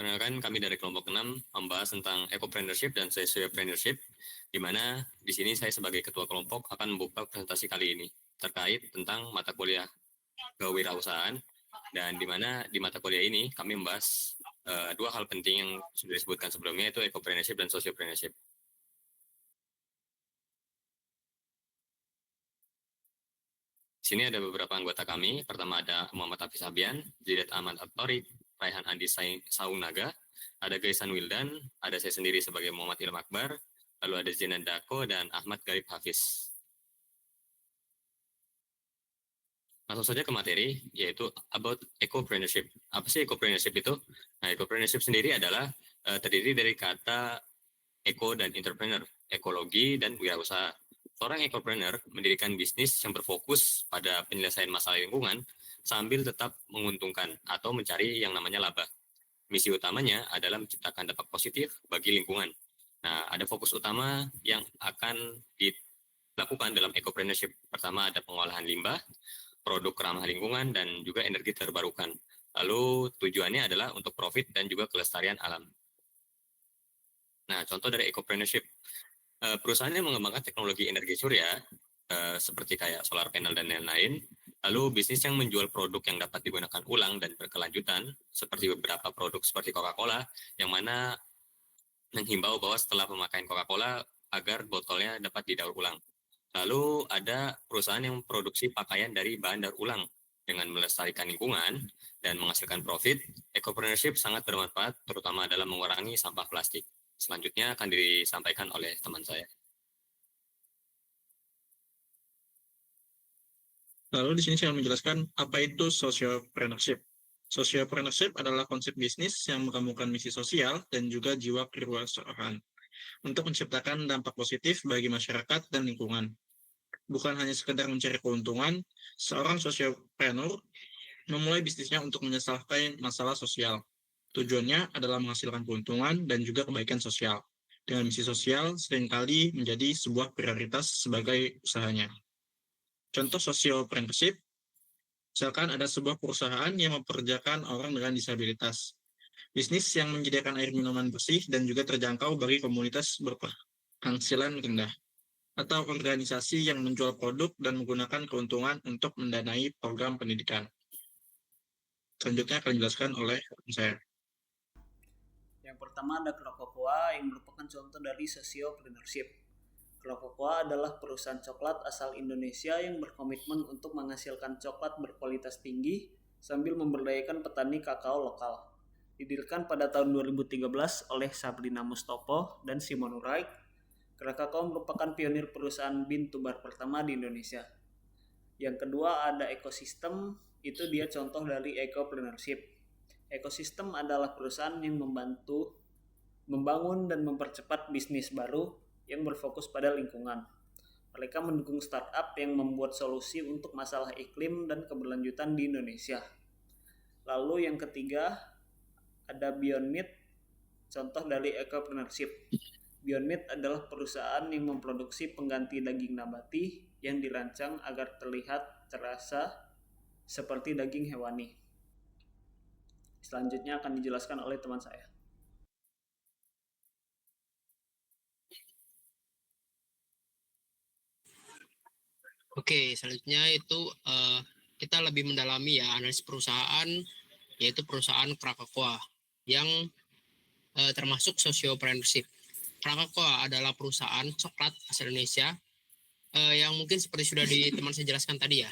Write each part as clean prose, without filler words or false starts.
Perkenalkan, kami dari kelompok 6 membahas tentang ecopreneurship dan sociopreneurship, di mana di sini saya sebagai ketua kelompok akan membuka presentasi kali ini terkait tentang mata kuliah kewirausahaan, dan di mana di mata kuliah ini kami membahas dua hal penting yang sudah disebutkan sebelumnya, yaitu ecopreneurship dan sociopreneurship. Di sini ada beberapa anggota kami. Pertama ada Muhammad Hafiz Habian, Jidat Ahmad At-Torik, Raihan Andi Saunaga, ada Gaisan Wildan, ada saya sendiri sebagai Muhammad Ilham Akbar, lalu ada Zenan Dako dan Ahmad Garib Hafiz. Langsung saja ke materi, yaitu about ecopreneurship. Apa sih ecopreneurship itu? Nah, ecopreneurship sendiri adalah terdiri dari kata eco dan entrepreneur, ekologi dan wirausaha. Seorang ekopreneur mendirikan bisnis yang berfokus pada penyelesaian masalah lingkungan sambil tetap menguntungkan atau mencari yang namanya laba. Misi utamanya adalah menciptakan dampak positif bagi lingkungan. Nah, ada fokus utama yang akan dilakukan dalam ecopreneurship. Pertama ada pengolahan limbah, produk ramah lingkungan, dan juga energi terbarukan. Lalu tujuannya adalah untuk profit dan juga kelestarian alam. Nah, contoh dari ecopreneurship. Perusahaan yang mengembangkan teknologi energi surya, seperti kayak solar panel dan lain-lain, lalu bisnis yang menjual produk yang dapat digunakan ulang dan berkelanjutan, seperti beberapa produk seperti Coca-Cola, yang mana menghimbau bahwa setelah pemakaian Coca-Cola, agar botolnya dapat didaur ulang. Lalu ada perusahaan yang memproduksi pakaian dari bahan daur ulang. Dengan melestarikan lingkungan dan menghasilkan profit, ecopreneurship sangat bermanfaat, terutama dalam mengurangi sampah plastik. Selanjutnya akan disampaikan oleh teman saya. Lalu di sini saya menjelaskan apa itu sociopreneurship. Sociopreneurship adalah konsep bisnis yang menggabungkan misi sosial dan juga jiwa kewirausahaan untuk menciptakan dampak positif bagi masyarakat dan lingkungan. Bukan hanya sekedar mencari keuntungan, seorang sociopreneur memulai bisnisnya untuk menyelesaikan masalah sosial. Tujuannya adalah menghasilkan keuntungan dan juga kebaikan sosial. Dengan misi sosial seringkali menjadi sebuah prioritas sebagai usahanya. Contoh sociopreneurship, misalkan ada sebuah perusahaan yang mempekerjakan orang dengan disabilitas. Bisnis yang menyediakan air minuman bersih dan juga terjangkau bagi komunitas berpenghasilan rendah. Atau organisasi yang menjual produk dan menggunakan keuntungan untuk mendanai program pendidikan. Selanjutnya akan dijelaskan oleh saya. Yang pertama ada Coca-Cola yang merupakan contoh dari sociopreneurship. Coca-Cola adalah perusahaan coklat asal Indonesia yang berkomitmen untuk menghasilkan coklat berkualitas tinggi sambil memberdayakan petani kakao lokal. Didirikan pada tahun 2013 oleh Sabrina Mustopo dan Simon Wright, Coca-Cola merupakan pionir perusahaan bean to bar pertama di Indonesia. Yang kedua ada ekosistem, itu dia contoh dari ecopreneurship. Ekosistem adalah perusahaan yang membantu membangun dan mempercepat bisnis baru yang berfokus pada lingkungan. Mereka mendukung startup yang membuat solusi untuk masalah iklim dan keberlanjutan di Indonesia. Lalu yang ketiga ada Beyond Meat, contoh dari ecopreneurship. Beyond Meat adalah perusahaan yang memproduksi pengganti daging nabati yang dirancang agar terlihat terasa seperti daging hewani. Selanjutnya akan dijelaskan oleh teman saya. Oke, selanjutnya itu kita lebih mendalami ya analisis perusahaan, yaitu perusahaan Coca-Cola yang termasuk sociopreneurship. Coca-Cola adalah perusahaan coklat asal Indonesia yang mungkin seperti sudah teman saya jelaskan tadi ya,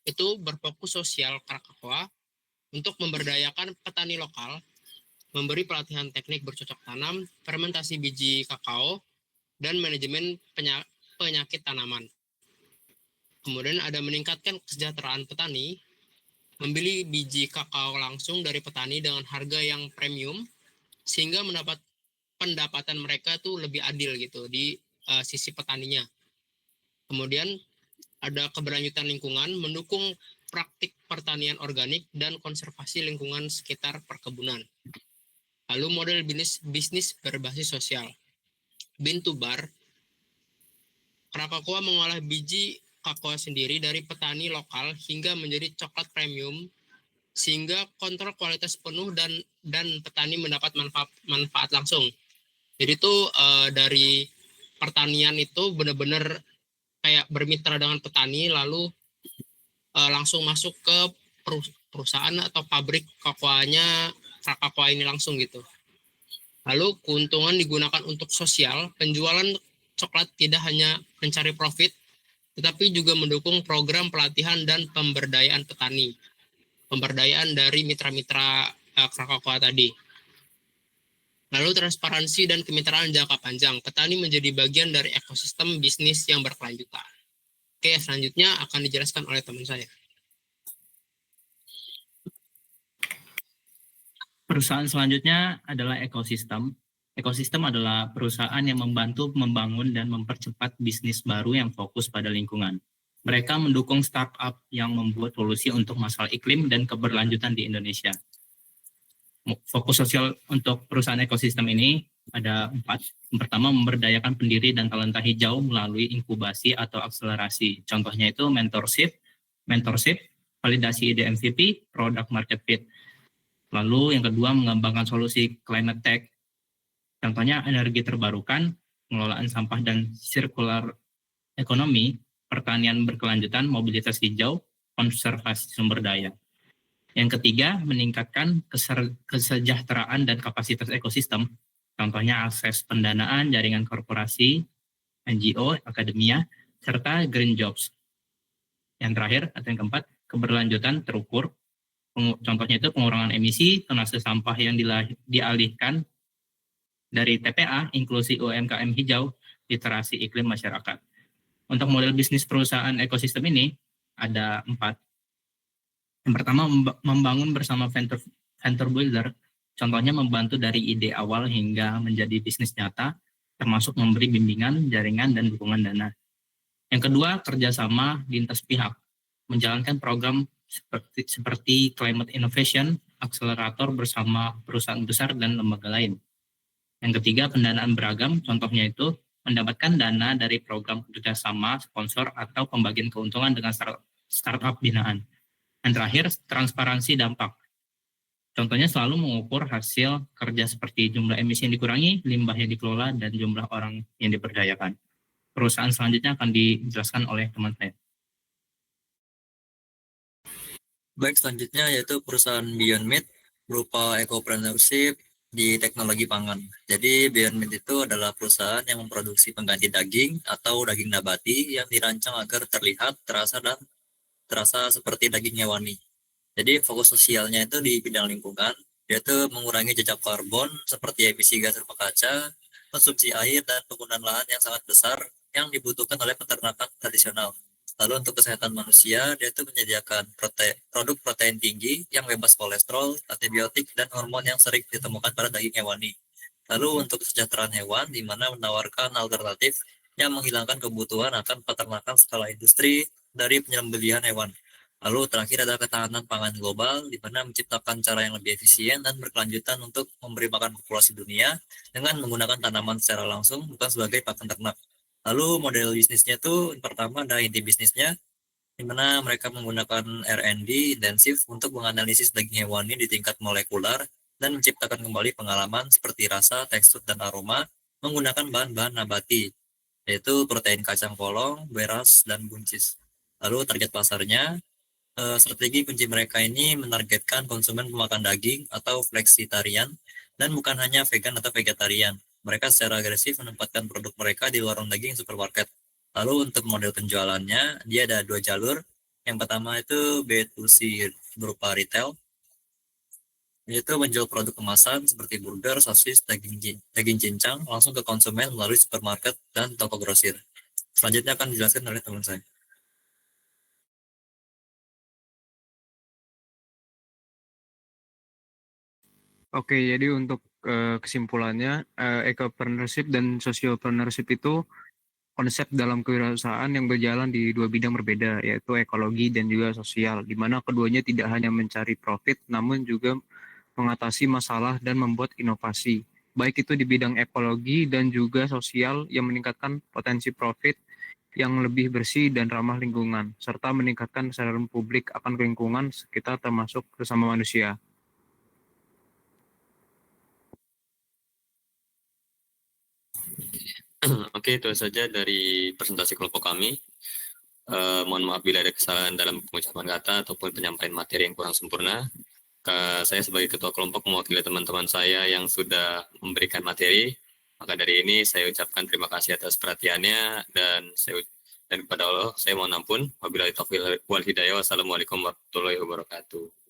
itu berfokus sosial Coca-Cola untuk memberdayakan petani lokal, memberi pelatihan teknik bercocok tanam, fermentasi biji kakao, dan manajemen penyakit tanaman. Kemudian ada meningkatkan kesejahteraan petani, membeli biji kakao langsung dari petani dengan harga yang premium, sehingga mendapat pendapatan mereka tuh lebih adil gitu di sisi petaninya. Kemudian ada keberlanjutan lingkungan, mendukung praktik pertanian organik dan konservasi lingkungan sekitar perkebunan. Lalu model bisnis berbasis sosial. Bean to bar, Coca-Cola mengolah biji kakao sendiri dari petani lokal hingga menjadi coklat premium sehingga kontrol kualitas penuh dan petani mendapat manfaat langsung. Jadi itu dari pertanian itu benar-benar kayak bermitra dengan petani, lalu langsung masuk ke perusahaan atau pabrik kokoanya Krakatoa ini langsung gitu. Lalu keuntungan digunakan untuk sosial. Penjualan coklat tidak hanya mencari profit, tetapi juga mendukung program pelatihan dan pemberdayaan petani. Pemberdayaan dari mitra-mitra Krakatoa tadi. Lalu transparansi dan kemitraan jangka panjang. Petani menjadi bagian dari ekosistem bisnis yang berkelanjutan. Oke, selanjutnya akan dijelaskan oleh teman saya. Perusahaan selanjutnya adalah ekosistem. Ekosistem adalah perusahaan yang membantu membangun dan mempercepat bisnis baru yang fokus pada lingkungan. Mereka mendukung startup yang membuat solusi untuk masalah iklim dan keberlanjutan di Indonesia. Fokus sosial untuk perusahaan ekosistem ini ada 4. Yang pertama, memberdayakan pendiri dan talenta hijau melalui inkubasi atau akselerasi. Contohnya itu mentorship, validasi ide MVP, product market fit. Lalu yang kedua, mengembangkan solusi climate tech. Contohnya energi terbarukan, pengelolaan sampah dan circular ekonomi, pertanian berkelanjutan, mobilitas hijau, konservasi sumber daya. Yang ketiga, meningkatkan kesejahteraan dan kapasitas ekosistem. Contohnya akses pendanaan, jaringan korporasi, NGO, akademia, serta green jobs. Yang terakhir, atau yang keempat, keberlanjutan terukur. Contohnya itu pengurangan emisi, tonase sampah yang dialihkan dari TPA, inklusi UMKM hijau, literasi iklim masyarakat. Untuk model bisnis perusahaan ekosistem ini ada 4. Yang pertama, membangun bersama venture builder, contohnya membantu dari ide awal hingga menjadi bisnis nyata, termasuk memberi bimbingan, jaringan, dan dukungan dana. Yang kedua, kerjasama lintas pihak, menjalankan program seperti climate innovation, akselerator bersama perusahaan besar dan lembaga lain. Yang ketiga, pendanaan beragam, contohnya itu mendapatkan dana dari program kerjasama, sponsor, atau pembagian keuntungan dengan startup binaan. Yang terakhir, transparansi dampak. Contohnya selalu mengukur hasil kerja seperti jumlah emisi yang dikurangi, limbah yang dikelola, dan jumlah orang yang diberdayakan. Perusahaan selanjutnya akan dijelaskan oleh teman saya. Baik, selanjutnya yaitu perusahaan Beyond Meat berupa ecopreneurship di teknologi pangan. Jadi Beyond Meat itu adalah perusahaan yang memproduksi pengganti daging atau daging nabati yang dirancang agar terlihat, terasa seperti daging hewani. Jadi fokus sosialnya itu di bidang lingkungan, yaitu mengurangi jejak karbon seperti emisi gas rumah kaca, konsumsi air, dan penggunaan lahan yang sangat besar yang dibutuhkan oleh peternakan tradisional. Lalu untuk kesehatan manusia, dia itu menyediakan produk protein tinggi yang bebas kolesterol, antibiotik, dan hormon yang sering ditemukan pada daging hewani. Lalu untuk kesejahteraan hewan, di mana menawarkan alternatif yang menghilangkan kebutuhan akan peternakan skala industri dari penyembelihan hewan. Lalu terakhir adalah ketahanan pangan global, di mana menciptakan cara yang lebih efisien dan berkelanjutan untuk memberi makan populasi dunia dengan menggunakan tanaman secara langsung, bukan sebagai pakan ternak. Lalu model bisnisnya itu pertama ada inti bisnisnya, di mana mereka menggunakan R&D intensif untuk menganalisis daging hewani di tingkat molekular dan menciptakan kembali pengalaman seperti rasa, tekstur, dan aroma menggunakan bahan-bahan nabati, yaitu protein kacang polong, beras, dan buncis. Lalu target pasarnya, strategi kunci mereka ini menargetkan konsumen pemakan daging atau flexitarian dan bukan hanya vegan atau vegetarian. Mereka secara agresif menempatkan produk mereka di warung daging supermarket. Lalu untuk model penjualannya, dia ada 2 jalur. Yang pertama itu B2C berupa retail, yaitu menjual produk kemasan seperti burger, sosis, daging cincang langsung ke konsumen melalui supermarket dan toko grosir. Selanjutnya akan dijelaskan oleh teman saya. Oke, jadi untuk kesimpulannya, ecopreneurship dan sociopreneurship itu konsep dalam kewirausahaan yang berjalan di 2 bidang berbeda, yaitu ekologi dan juga sosial, di mana keduanya tidak hanya mencari profit, namun juga mengatasi masalah dan membuat inovasi, baik itu di bidang ekologi dan juga sosial yang meningkatkan potensi profit, yang lebih bersih dan ramah lingkungan, serta meningkatkan kesadaran publik akan lingkungan sekitar termasuk sesama manusia. Oke, itu saja dari presentasi kelompok kami. Mohon maaf bila ada kesalahan dalam pengucapan kata ataupun penyampaian materi yang kurang sempurna. Saya sebagai ketua kelompok mewakili teman-teman saya yang sudah memberikan materi. Maka dari ini saya ucapkan terima kasih atas perhatiannya dan kepada Allah saya mohon ampun. Wabillahi taufiq wal hidayah. Wassalamualaikum warahmatullahi wabarakatuh.